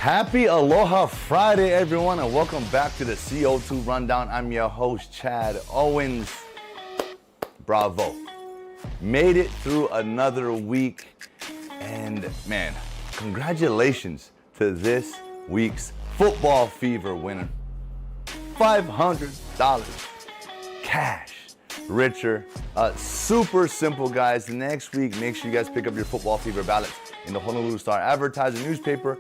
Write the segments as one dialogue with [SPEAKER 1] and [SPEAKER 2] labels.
[SPEAKER 1] Happy Aloha Friday, everyone, and welcome back to the CO2 Rundown. I'm your host, Chad Owens. Bravo. Made it through another week, and man, congratulations to this week's Football Fever winner. $500 cash. Richer. Super simple, guys. Next week, make sure you guys pick up your Football Fever ballots in the Honolulu Star-Advertiser newspaper.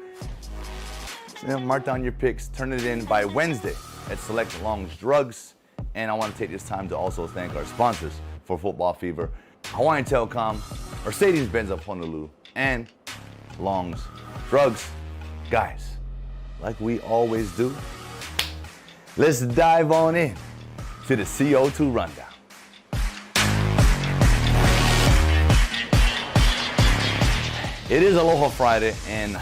[SPEAKER 1] Mark down your picks, turn it in by Wednesday at Select Long's Drugs. And I want to take this time to also thank our sponsors for Football Fever, Hawaiian Telecom, Mercedes-Benz of Honolulu, and Long's Drugs. Guys, like we always do, let's dive on in to the CO2 Rundown. It is Aloha Friday, and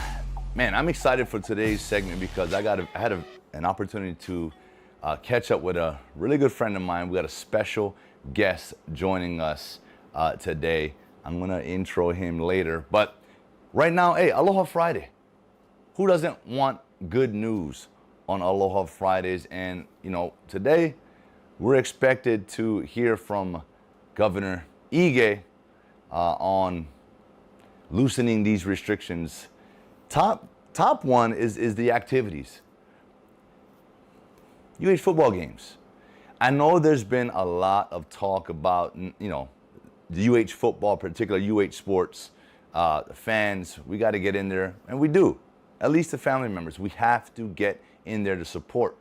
[SPEAKER 1] man, I'm excited for today's segment because I had an opportunity to catch up with a really good friend of mine. We got a special guest joining us today. I'm gonna intro him later, but right now, hey, Aloha Friday. Who doesn't want good news on Aloha Fridays? And you know, today we're expected to hear from Governor Ige on loosening these restrictions. Top one is the activities. UH football games. I know there's been a lot of talk about, you know, the UH football, particularly UH sports, fans. We got to get in there, and we do. At least the family members. We have to get in there to support,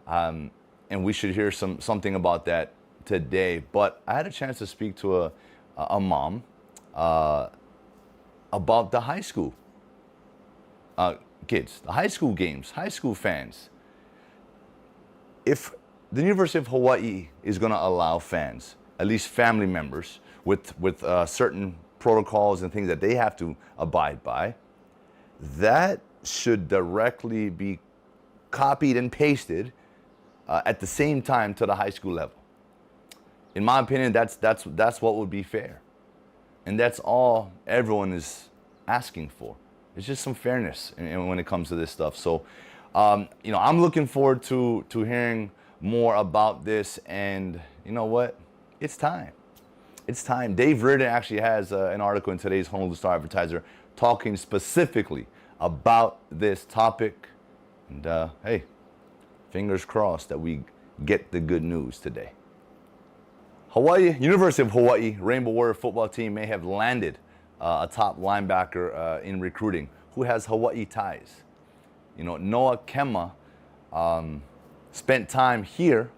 [SPEAKER 1] and we should hear something about that today. But I had a chance to speak to a mom about the high school kids, the high school games, high school fans. If the University of Hawaii is going to allow fans, at least family members, with certain protocols and things that they have to abide by, that should directly be copied and pasted at the same time to the high school level. In my opinion, that's what would be fair. And that's all everyone is asking for. It's just some fairness when it comes to this stuff. So, you know, I'm looking forward to hearing more about this. And you know what? It's time. It's time. Dave Reardon actually has an article in today's Honolulu Star-Advertiser talking specifically about this topic. And hey, fingers crossed that we get the good news today. University of Hawaii Rainbow Warrior football team may have landed a top linebacker in recruiting who has Hawaii ties. You know, Noah Kema spent time here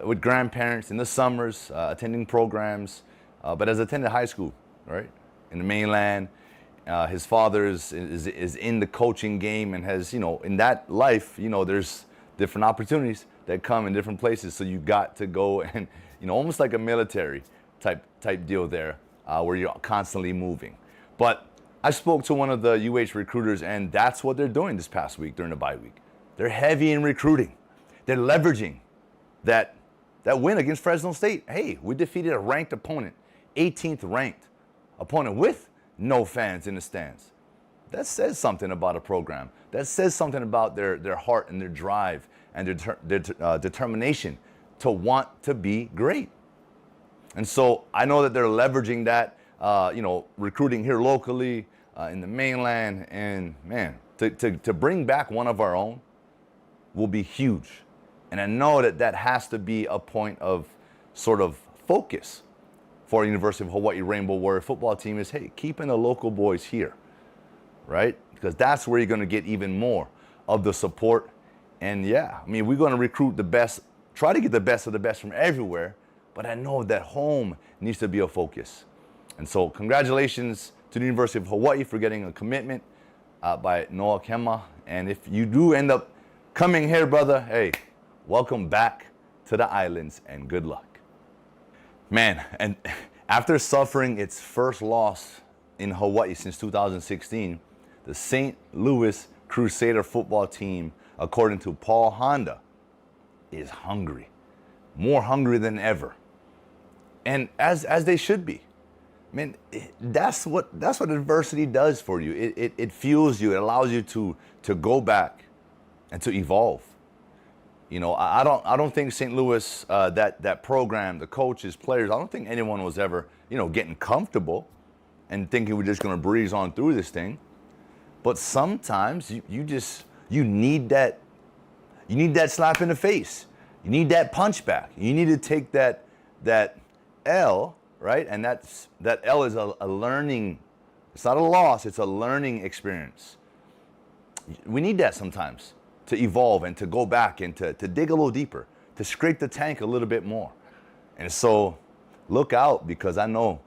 [SPEAKER 1] with grandparents in the summers, attending programs, but has attended high school, right, in the mainland. His father is in the coaching game and has, you know, in that life, you know, there's different opportunities that come in different places. So you got to go and, you know, almost like a military type deal there, where you're constantly moving. But I spoke to one of the UH recruiters, and that's what they're doing this past week during the bye week. They're heavy in recruiting. They're leveraging that win against Fresno State. Hey, we defeated a ranked opponent, 18th ranked opponent with no fans in the stands. That says something about a program. That says something about their heart and their drive and their determination to want to be great. And so I know that they're leveraging that, you know, recruiting here locally in the mainland. And man, to bring back one of our own will be huge. And I know that has to be a point of sort of focus for University of Hawaii Rainbow Warrior football team is, hey, keeping the local boys here, right? Because that's where you're going to get even more of the support. And yeah, I mean, we're going to recruit the best, try to get the best of the best from everywhere. But I know that home needs to be a focus. And so congratulations to the University of Hawaii for getting a commitment by Noah Kema. And if you do end up coming here, brother, hey, welcome back to the islands and good luck. Man, and after suffering its first loss in Hawaii since 2016, the St. Louis Crusader football team, according to Paul Honda, is hungry. More hungry than ever. And as they should be. man, that's what adversity does for you. It fuels you. It allows you to go back and to evolve. You know, I don't think St. Louis, that program, the coaches, players, I don't think anyone was ever, you know, getting comfortable and thinking we're just going to breeze on through this thing. But sometimes you need that slap in the face. You need that punch back. You need to take that L, right? And that L is a learning. It's not a loss. It's a learning experience. We need that sometimes to evolve and to go back and to dig a little deeper, to scrape the tank a little bit more. And so look out, because I know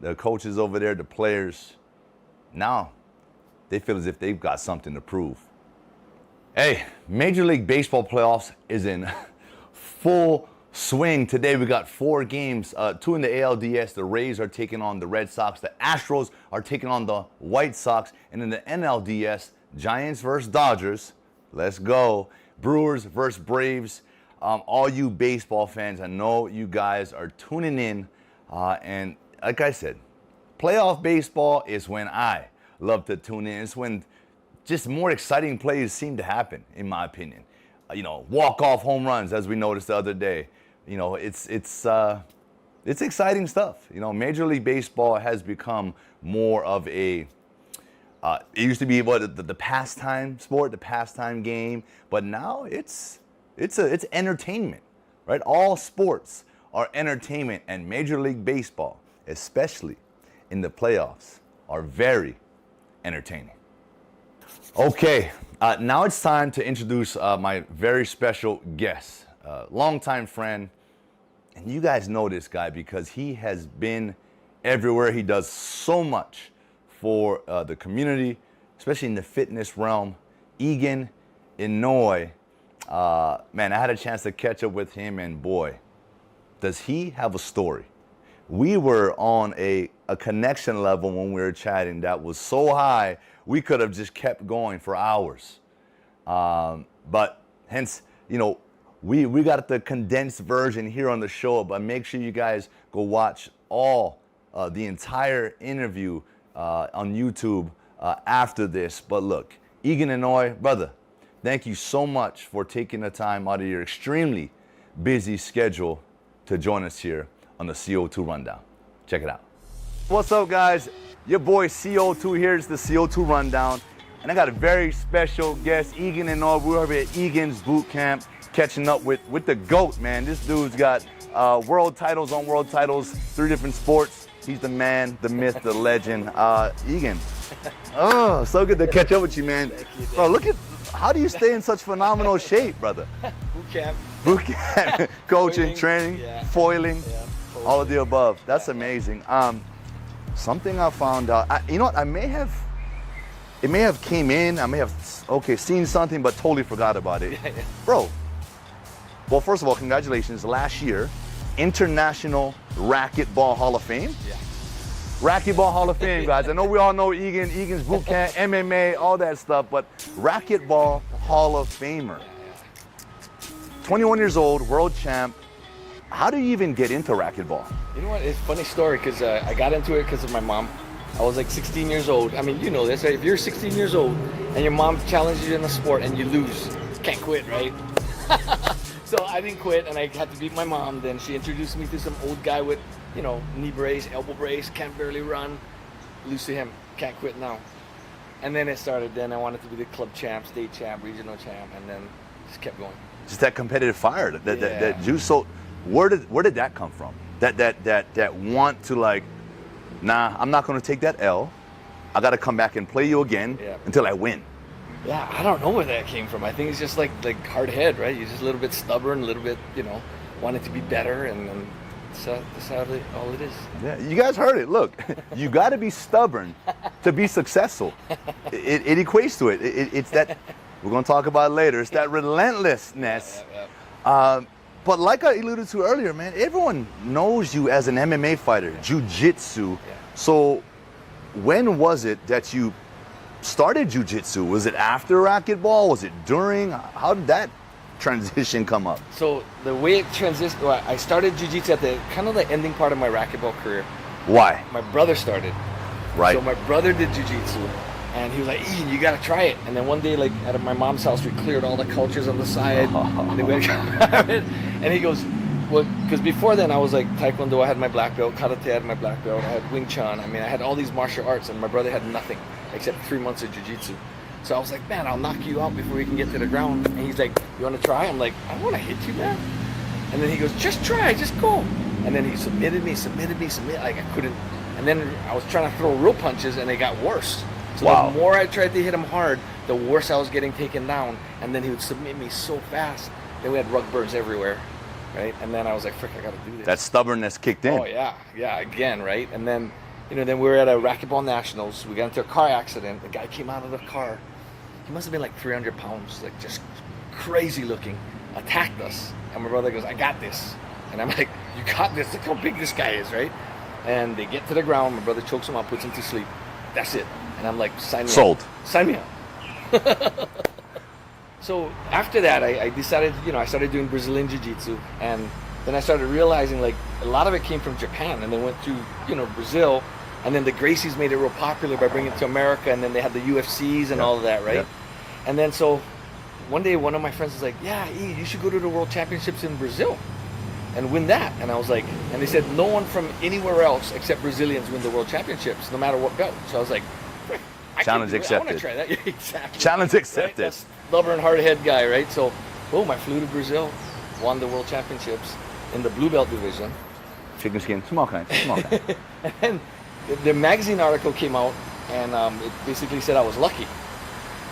[SPEAKER 1] the coaches over there, the players, now they feel as if they've got something to prove. Hey, Major League Baseball playoffs is in full swing. Today we got 4 games, 2 in the ALDS. The Rays are taking on the Red Sox. The Astros are taking on the White Sox. And in the NLDS, Giants versus Dodgers. Let's go. Brewers versus Braves. All you baseball fans, I know you guys are tuning in. And like I said, playoff baseball is when I love to tune in. It's when just more exciting plays seem to happen, in my opinion. You know, walk-off home runs, as we noticed the other day. You know, it's exciting stuff. You know, Major League Baseball has become more of a it used to be the pastime sport, the pastime game, but now it's entertainment, right? All sports are entertainment, and Major League Baseball, especially in the playoffs, are very entertaining. Okay, now it's time to introduce my very special guest, longtime friend, and you guys know this guy because he has been everywhere. He does so much for the community, especially in the fitness realm. Egan Inoue, man, I had a chance to catch up with him, and boy, does he have a story. We were on a connection level when we were chatting that was so high, we could have just kept going for hours. But hence, you know, we got the condensed version here on the show, but make sure you guys go watch the entire interview on YouTube after this. But look, Egan Inoue, brother, thank you so much for taking the time out of your extremely busy schedule to join us here on the CO2 Rundown. Check it out. What's up, guys? Your boy CO2 here. It's the CO2 Rundown. And I got a very special guest, Egan Inoue. We're over at Egan's Boot Camp, catching up with the GOAT, man. This dude's got world titles on world titles, 3 different sports. He's the man, the myth, the legend. Egan, oh, so good to catch up with you, man.
[SPEAKER 2] Thank you.
[SPEAKER 1] Bro, look at, how do you stay in such phenomenal shape, brother? Boot camp, coaching, training, foiling, all of the above. That's amazing. Something I found out, you know what, it may have came in, I may have, seen something, but totally forgot about it. Bro, well, first of all, congratulations. Last year, International Racquetball Hall of Fame.
[SPEAKER 2] Yeah.
[SPEAKER 1] Racquetball Hall of Fame, guys. I know we all know Egan's boot camp, MMA, all that stuff, but Racquetball Hall of Famer. 21 years old, world champ. How do you even get into racquetball?
[SPEAKER 2] You know what? It's a funny story because I got into it because of my mom. I was like 16 years old. I mean, you know this, right? If you're 16 years old and your mom challenges you in a sport and you lose, you can't quit, right? So I didn't quit, and I had to beat my mom. Then she introduced me to some old guy with, you know, knee brace, elbow brace, can't barely run. Lose to him, can't quit now. And then it started. Then I wanted to be the club champ, state champ, regional champ, and then just kept going.
[SPEAKER 1] Just that competitive fire, that juice. So where did that come from? That want to, like, nah, I'm not going to take that L. I got to come back and play you again until I win.
[SPEAKER 2] Yeah, I don't know where that came from. I think it's just like hard head, right? You're just a little bit stubborn, a little bit, you know, wanting to be better, and that's all it is.
[SPEAKER 1] Yeah, you guys heard it. Look, you got to be stubborn to be successful. It equates to it. It's that, we're going to talk about it later. It's that relentlessness. But like I alluded to earlier, man, everyone knows you as an MMA fighter, jiu-jitsu.
[SPEAKER 2] Yeah.
[SPEAKER 1] So when was it that you started jiu-jitsu? Was it after racquetball? Was it during? How did that transition come up?
[SPEAKER 2] So the way it transitioned, well, I started jiu-jitsu at the kind of the ending part of my racquetball career.
[SPEAKER 1] Why?
[SPEAKER 2] My brother started.
[SPEAKER 1] Right.
[SPEAKER 2] So my brother did jiu-jitsu, and he was like, Ian, you gotta try it. And then one day, like at my mom's house, we cleared all the cultures on the side, and then we had and he goes, well, because before then I was like Taekwondo, I had my black belt, Karate, I had my black belt, I had Wing Chun. I mean, I had all these martial arts, and my brother had nothing except 3 months of jiu-jitsu. So I was like, man, I'll knock you out before we can get to the ground. And he's like, you want to try? I'm like, I don't want to hit you, man. And then he goes, just try, just go. And then he submitted me, like I couldn't. And then I was trying to throw real punches, and they got worse. So
[SPEAKER 1] Wow.
[SPEAKER 2] the more I tried to hit him hard, the worse I was getting taken down. And then he would submit me so fast. Then we had rug burns everywhere, right? And then I was like, frick, I got to do this.
[SPEAKER 1] That stubbornness kicked in.
[SPEAKER 2] Oh, yeah, again, right? And then, then we were at a racquetball nationals. We got into a car accident. The guy came out of the car. He must have been like 300 pounds, like just crazy looking, attacked us. And my brother goes, I got this. And I'm like, you got this? Look how big this guy is, right? And they get to the ground. My brother chokes him up, puts him to sleep. That's it. And I'm like, sign me
[SPEAKER 1] Sold.
[SPEAKER 2] up. Sign me up. So after that, I decided, I started doing Brazilian Jiu-Jitsu. And then I started realizing, like, a lot of it came from Japan. And then went to, Brazil. And then the Gracies made it real popular by bringing it to America. And then they had the UFCs and all of that, right? Yeah. And then so one day, one of my friends was like, yeah, E, you should go to the World Championships in Brazil and win that. And I was like, and they said no one from anywhere else except Brazilians win the World Championships, no matter what belt. So I was like,
[SPEAKER 1] challenge accepted.
[SPEAKER 2] I want to try that. Yeah, exactly.
[SPEAKER 1] Challenge accepted.
[SPEAKER 2] Right? That's stubborn, hard-head guy, right? So, boom, I flew to Brazil, won the World Championships in the blue belt division.
[SPEAKER 1] Chicken skin, small kind.
[SPEAKER 2] And the magazine article came out, and it basically said I was lucky.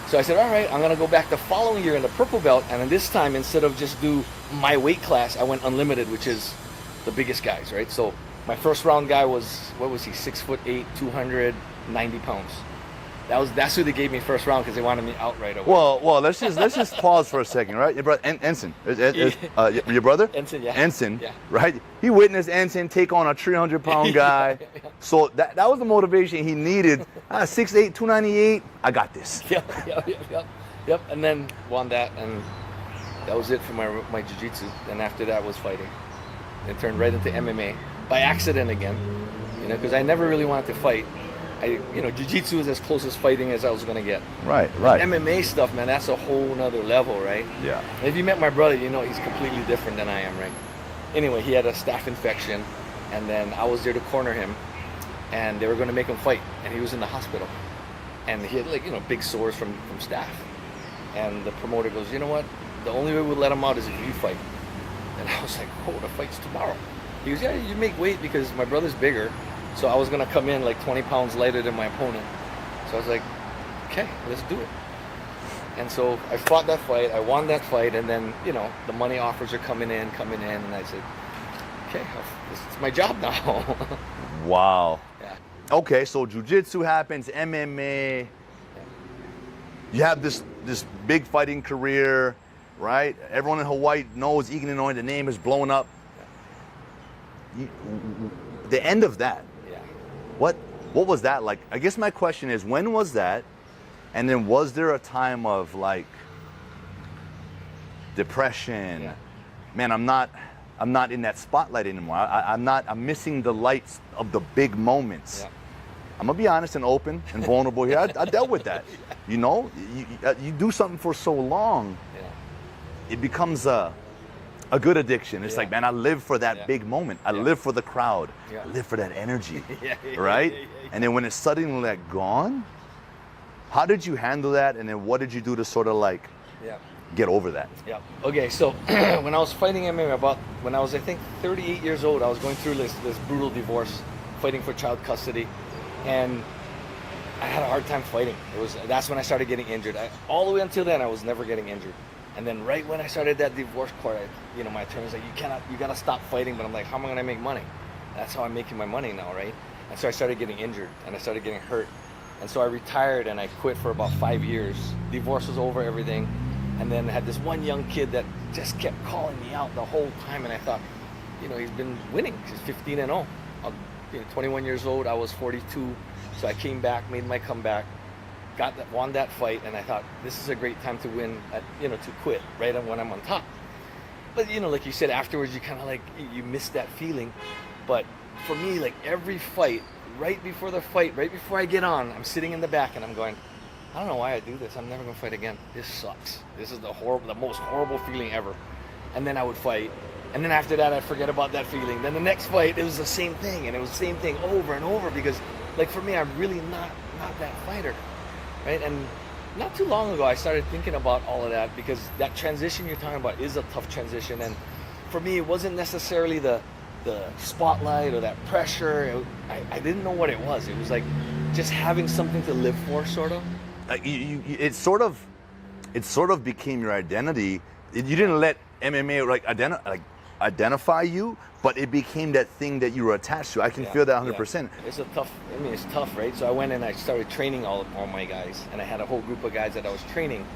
[SPEAKER 2] So I said, all right, I'm going to go back the following year in the purple belt, and then this time, instead of just do my weight class, I went unlimited, which is the biggest guys, right? So my first round guy was, what was he, 6'8", 290 pounds. That's who they gave me first round because they wanted me out right away.
[SPEAKER 1] Well, let's just pause for a second, right? Your brother, Ensign, your brother?
[SPEAKER 2] Ensign, yeah.
[SPEAKER 1] Ensign,
[SPEAKER 2] yeah.
[SPEAKER 1] Right? He witnessed Ensign take on a 300-pound guy.
[SPEAKER 2] Yeah.
[SPEAKER 1] So that was the motivation he needed. 6'8", 298, I got this.
[SPEAKER 2] Yep. And then won that, and that was it for my jiu-jitsu. And after that was fighting. It turned right into MMA by accident again, because I never really wanted to fight. Jiu-jitsu is as close as fighting as I was gonna get.
[SPEAKER 1] Right.
[SPEAKER 2] MMA stuff, man, that's a whole nother level, right?
[SPEAKER 1] Yeah.
[SPEAKER 2] And if you met my brother, he's completely different than I am, right? Anyway, he had a staph infection, and then I was there to corner him, and they were gonna make him fight, and he was in the hospital. And he had big sores from staph. And the promoter goes, you know what? The only way we'll let him out is if you fight. And I was like, oh, the fight's tomorrow. He goes, yeah, you make weight because my brother's bigger. So I was going to come in like 20 pounds lighter than my opponent. So I was like, okay, let's do it. And so I fought that fight. I won that fight. And then, the money offers are coming in. And I said, okay, it's my job now.
[SPEAKER 1] Wow.
[SPEAKER 2] Yeah.
[SPEAKER 1] Okay, so jiu-jitsu happens, MMA. You have this big fighting career, right? Everyone in Hawaii knows Egan Inoue. The name is blowing up. Yeah. The end of that. What was that like? I guess my question is, when was that? And then was there a time of like depression?
[SPEAKER 2] Yeah.
[SPEAKER 1] Man, I'm not in that spotlight anymore. I'm missing the lights of the big moments.
[SPEAKER 2] Yeah.
[SPEAKER 1] I'm gonna be honest and open and vulnerable here. I dealt with that. You do something for so long, it becomes a good addiction. It's like, man, I live for that big moment. I live for the crowd. I live for that energy, right? And then when it's suddenly like gone, how did you handle that? And then what did you do to sort of like get over that?
[SPEAKER 2] Yeah. Okay, so when I was fighting MMA, when I was, I think, 38 years old, I was going through this brutal divorce, fighting for child custody, and I had a hard time fighting. That's when I started getting injured. All the way until then, I was never getting injured. And then right when I started that divorce court, my attorney's like, you gotta stop fighting. But I'm like, how am I gonna make money? That's how I'm making my money now, right? And so I started getting injured and I started getting hurt. And so I retired and I quit for about 5 years. Divorce was over, everything. And then I had this one young kid that just kept calling me out the whole time. And I thought, he's been winning. He's 15-0. 21 years old, I was 42. So I came back, made my comeback. Won that fight, and I thought this is a great time to win, to quit right when I'm on top. But like you said, afterwards you kind of like you miss that feeling. But for me, like every fight, right before the fight, right before I get on, I'm sitting in the back and I'm going, I don't know why I do this. I'm never gonna fight again. This sucks. This is the most horrible feeling ever. And then I would fight. And then after that, I'd forget about that feeling. Then the next fight, it was the same thing. And it was the same thing over and over because, like, for me, I'm really not that fighter, right? And not too long ago, I started thinking about all of that because that transition you're talking about is a tough transition. And for me, it wasn't necessarily the spotlight or that pressure. I didn't know what it was. It was like just having something to live for, sort of.
[SPEAKER 1] It sort of became your identity. You didn't let MMA identify you, but it became that thing that you were attached to. I can feel that 100%.
[SPEAKER 2] It's it's tough, right? So I went and I started training all my guys, and I had a whole group of guys that I was training,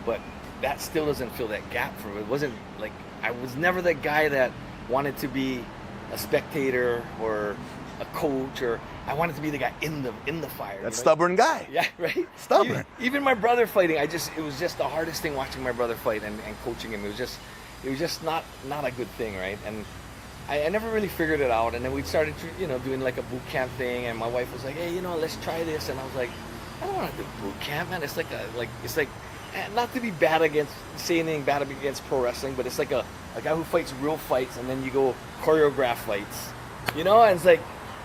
[SPEAKER 2] but that still doesn't fill that gap for me. It wasn't like I was never the guy that wanted to be a spectator or a coach, or I wanted to be the guy in the fire.
[SPEAKER 1] That stubborn guy.
[SPEAKER 2] Yeah, right.
[SPEAKER 1] Stubborn.
[SPEAKER 2] Even my brother fighting, it was just the hardest thing watching my brother fight and coaching him. It was just not a good thing, right? And I never really figured it out. And then we started, doing like a boot camp thing. And my wife was like, hey, let's try this. And I was like, I don't want to do boot camp, man. It's like not to be say anything bad against pro wrestling, but it's like a guy who fights real fights, and then you go choreograph fights, and it's like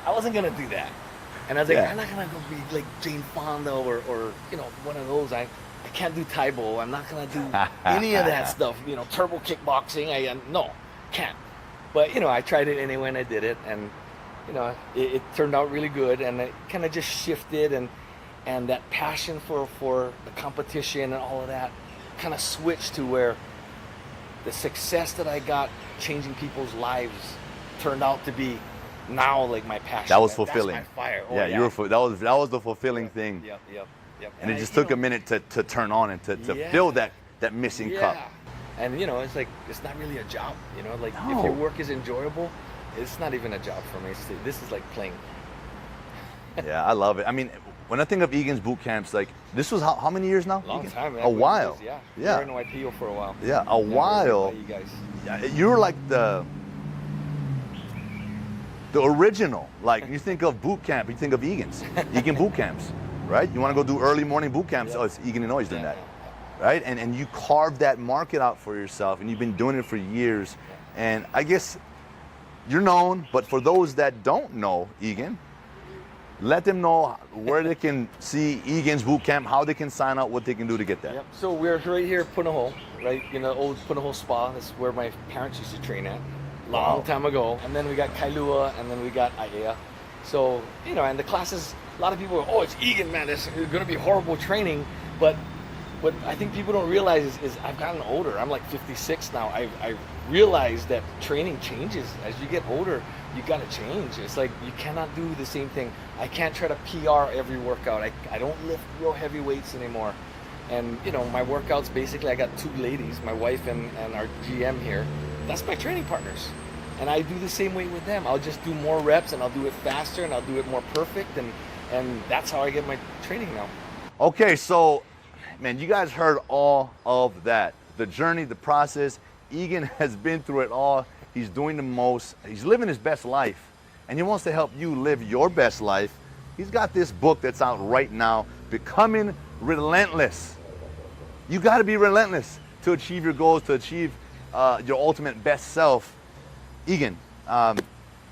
[SPEAKER 2] I wasn't gonna do that. And I was like, I'm not gonna go be like Jane Fonda or one of those. I can't do Taibo. I'm not gonna do any of that stuff. Turbo kickboxing. No, can't. But I tried it anyway, and I did it, and it turned out really good, and it kind of just shifted, and that passion for the competition and all of that kind of switched to where the success that I got changing people's lives turned out to be now like my passion.
[SPEAKER 1] That was fulfilling.
[SPEAKER 2] That's my fire.
[SPEAKER 1] That was the fulfilling thing.
[SPEAKER 2] Yep.
[SPEAKER 1] And it just took a minute to turn on and to fill that missing cup.
[SPEAKER 2] And it's like it's not really a job. If your work is enjoyable, it's not even a job for me. This is like playing.
[SPEAKER 1] Yeah, I love it. I mean, when I think of Egan's boot camps, like this was how many years now?
[SPEAKER 2] Long time, man.
[SPEAKER 1] A while.
[SPEAKER 2] Yeah.
[SPEAKER 1] We
[SPEAKER 2] were in YPO for a while.
[SPEAKER 1] Yeah, a while.
[SPEAKER 2] You guys.
[SPEAKER 1] You're like the original. Like you think of boot camp, you think of Egan's. Egan boot camps, right? You want to go do early morning boot camps? Oh, it's Egan Inoue doing that, right? And you carved that market out for yourself, and you've been doing it for years. And I guess you're known, but for those that don't know Egan, let them know where they can see Egan's boot camp, how they can sign up, what they can do to get that.
[SPEAKER 2] Yep. So we're right here at Punahou, right? Old Punahou Spa. That's where my parents used to train at long time ago. And then we got Kailua, and then we got Aiea. So, and the classes, a lot of people go, it's Egan, man. It's going to be horrible training. But what I think people don't realize is I've gotten older. I'm like 56 now. I realized that training changes. As you get older, you got to change. It's like you cannot do the same thing. I can't try to PR every workout. I don't lift real heavy weights anymore. And, my workouts, basically, I got two ladies, my wife and our GM here. That's my training partners. And I do the same way with them. I'll just do more reps, and I'll do it faster, and I'll do it more perfect. And that's how I get my training now.
[SPEAKER 1] Okay, so, man, you guys heard all of that. The journey, the process. Egan has been through it all. He's doing the most. He's living his best life. And he wants to help you live your best life. He's got this book that's out right now, Becoming Relentless. You got to be relentless to achieve your goals, to achieve your ultimate best self. Egan,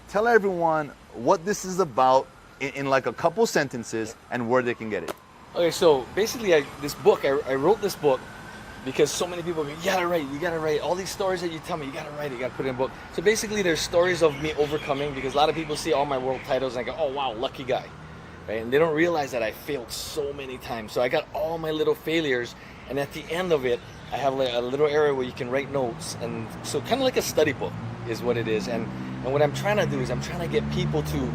[SPEAKER 1] tell everyone what this is about in like a couple sentences and where they can get it.
[SPEAKER 2] Okay, so basically I wrote this book because so many people go, you gotta write. All these stories that you tell me, you gotta write it, you gotta put it in a book. So basically there's stories of me overcoming, because a lot of people see all my world titles and I go, oh wow, lucky guy. Right? And they don't realize that I failed so many times. So I got all my little failures, and at the end of it, I have like a little area where you can write notes. And so kind of like a study book is what it is. And what I'm trying to do is I'm trying to get people to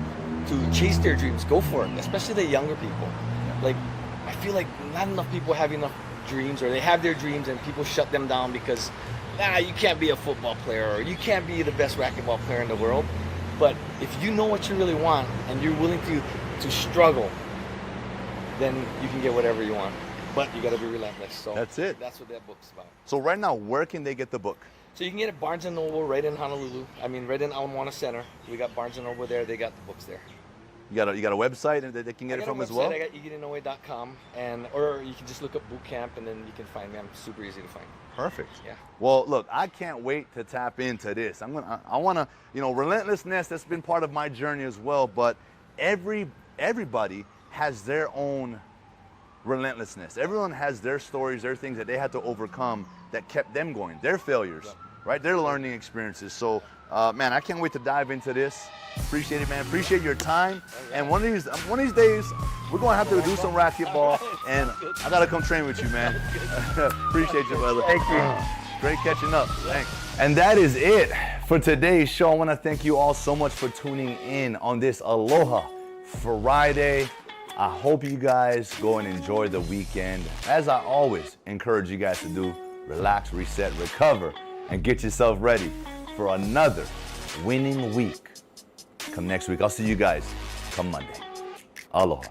[SPEAKER 2] chase their dreams, go for it, especially the younger people. Like, I feel like not enough people have enough dreams, or they have their dreams and people shut them down because, you can't be a football player, or you can't be the best racquetball player in the world. But if you know what you really want and you're willing to struggle, then you can get whatever you want. But you got to be relentless. So
[SPEAKER 1] that's it.
[SPEAKER 2] That's what that book's about.
[SPEAKER 1] So right now, where can they get the book?
[SPEAKER 2] So you can get it Barnes & Noble right in Honolulu. I mean, right in Ala Moana Center. We got Barnes & Noble there. They got the books there.
[SPEAKER 1] You got a website that they can get it from as well?
[SPEAKER 2] I got EganInoue.com, or you can just look up boot camp and then you can find me. I'm super easy to find.
[SPEAKER 1] Perfect.
[SPEAKER 2] Yeah.
[SPEAKER 1] Well, look, I can't wait to tap into this. I want to, relentlessness, that's been part of my journey as well, but everybody has their own relentlessness. Everyone has their stories, their things that they had to overcome that kept them going, their failures, right? Their learning experiences. So, man, I can't wait to dive into this. Appreciate it, man. Appreciate your time. And one of these days, we're gonna have to do some racquetball, and I gotta come train with you, man. Appreciate you, brother.
[SPEAKER 2] Thank you.
[SPEAKER 1] Great catching up. Thanks. And that is it for today's show. I want to thank you all so much for tuning in on this Aloha Friday. I hope you guys go and enjoy the weekend. As I always encourage you guys to do, relax, reset, recover, and get yourself ready for another winning week. Come next week. I'll see you guys come Monday. Aloha.